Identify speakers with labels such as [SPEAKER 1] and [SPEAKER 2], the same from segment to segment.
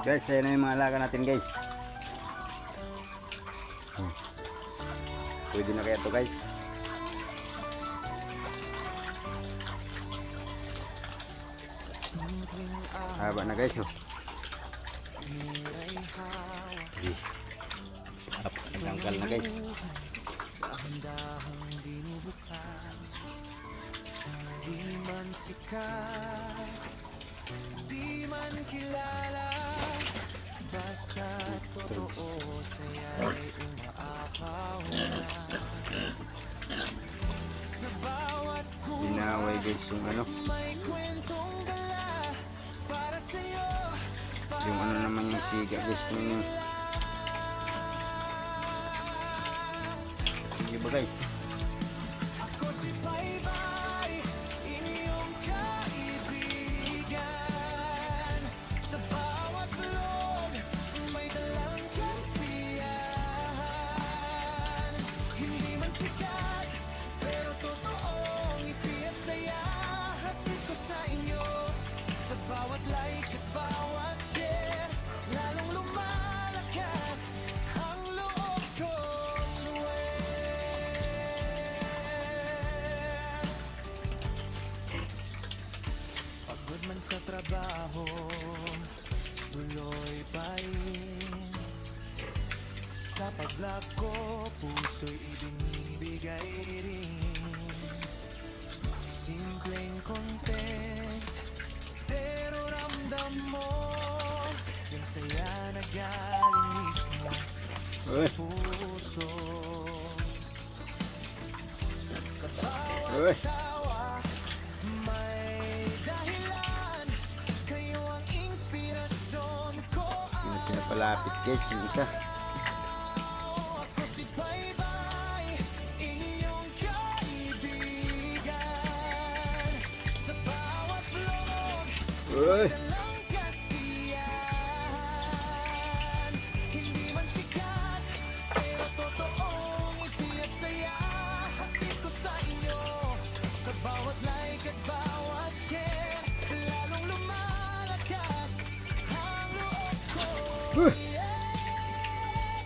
[SPEAKER 1] Guys, ayan na yung mga alaga natin guys. Pwede na kaya to guys. Haba na guys oh. Nagangkal na guys.
[SPEAKER 2] Di man sikat, di man kilala, basta totoo sa'yo'y umaapaw na. Sa bawat
[SPEAKER 1] Binaway guys yung ano.
[SPEAKER 2] may kwentong dala para sa'yo.
[SPEAKER 1] Yung ano naman yung siga guys. Yung sige ba guys?
[SPEAKER 2] Ako si Baybay, inyong kaibigan. Sa bawat vlog, may dalang kasiyahan. Hindi man sikat, pero totoong ngiti at saya. Hatid ko sa inyo, sa bawat like at bawat share. Lalong lumalakas ang loob ko, pagod man sa trabaho, tuloy pa rin. Sa pag-vlog ko, puso'y ibinibigay rin. Simpleng content, pero ramdam mo yung saya na galing mismo sa
[SPEAKER 1] Uy.
[SPEAKER 2] puso. Sa
[SPEAKER 1] Uy.
[SPEAKER 2] bawat tawa, may dahilan. Kayo ang inspirasyon ko.
[SPEAKER 1] Yung pinapalapit guys yung isa.
[SPEAKER 2] Ako si Baybay, inyong kaibigan. Sa bawat vlog,
[SPEAKER 1] Uy.
[SPEAKER 2] dalang kasiyahan. Hindi man sikat, pero totoong ngiti at saya. Hatid ko sa inyo, sa bawat like at bawat share. Lalong lumalakas ang loob ko.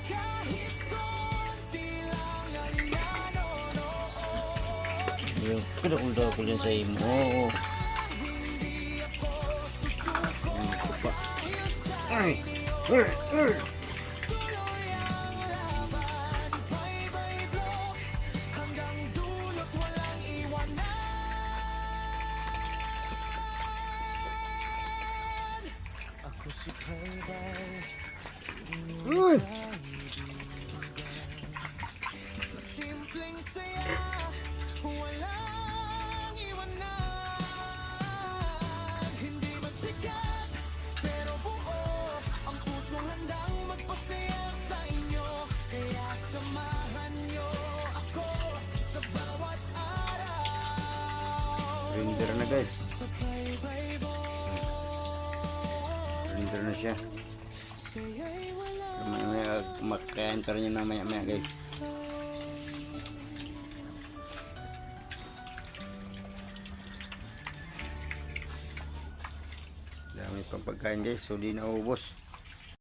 [SPEAKER 2] Kahit konti lang ang nanonood,
[SPEAKER 1] Yung pinakul ko dyan sa imo.
[SPEAKER 2] hindi ako susuko.
[SPEAKER 1] Ay.
[SPEAKER 2] Tuloy ang laban, Baybay Vlog, hanggang dulo't walang iwanan. Ako si Baybay,
[SPEAKER 1] Uy.
[SPEAKER 2] sa simpleng saya, walang iwanan. Hindi man sikat, pero buo ang pusong handang magpasaya sa inyo. Kaya samahan nyo ako sa bawat araw.
[SPEAKER 1] Render na guys.
[SPEAKER 2] Sa Baybay Vlog,
[SPEAKER 1] Render na siya.
[SPEAKER 2] saya'y wala.
[SPEAKER 1] Mamaya maka-enter nyo na maya guys. Dami pang pagkain guys, so di naubos.